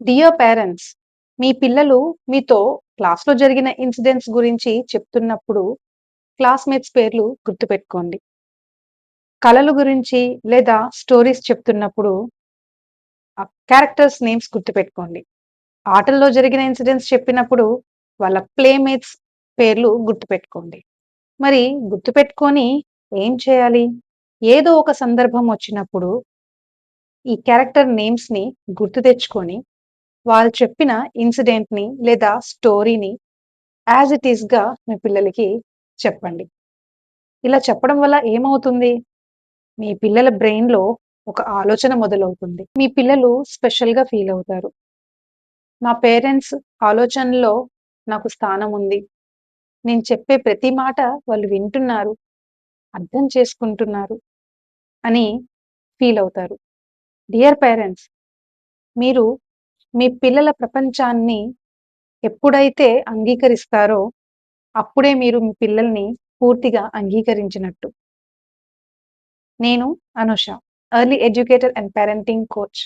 Dear parents, మీ పిల్లలు మీతో క్లాస్‌లో జరిగిన ఇన్సిడెంట్స్ గురించి చెప్తున్నప్పుడు క్లాస్‌మేట్స్ పేర్లు గుర్తుపెట్టుకోండి. కళలు గురించి లేదా స్టోరీస్ చెప్తున్నప్పుడు క్యారెక్టర్స్ నేమ్స్ గుర్తుపెట్టుకోండి. ఆటల్లో జరిగిన ఇన్సిడెంట్స్ చెప్పినప్పుడు వాళ్ళ ప్లేమేట్స్ పేర్లు గుర్తుపెట్టుకోండి. మరి గుర్తుపెట్టుకొని ఏం చేయాలి? ఏదో ఒక సందర్భం వచ్చినప్పుడు ఈ క్యారెక్టర్ నేమ్స్‌ని గుర్తు తెచ్చుకొని వాళ్ళు చెప్పిన ఇన్సిడెంట్‌ని లేదా స్టోరీని యాజ్ ఇట్ ఈస్‌గా మీ పిల్లలకి చెప్పండి. ఇలా చెప్పడం వల్ల ఏమవుతుంది? మీ పిల్లల బ్రెయిన్‌లో ఒక ఆలోచన మొదలవుతుంది. మీ పిల్లలు స్పెషల్‌గా ఫీల్ అవుతారు. మా పేరెంట్స్ ఆలోచనలో నాకు స్థానం ఉంది. నేను చెప్పే ప్రతి మాట వాళ్ళు వింటున్నారు, అర్థం చేసుకుంటున్నారు అని ఫీల్ అవుతారు. డియర్ పేరెంట్స్, మీరు మీ పిల్లల ప్రపంచాన్ని ఎప్పుడైతే అంగీకరిస్తారో అప్పుడే మీరు మీ పిల్లల్ని పూర్తిగా అంగీకరించినట్టు. నేను Anusha, early educator and parenting coach.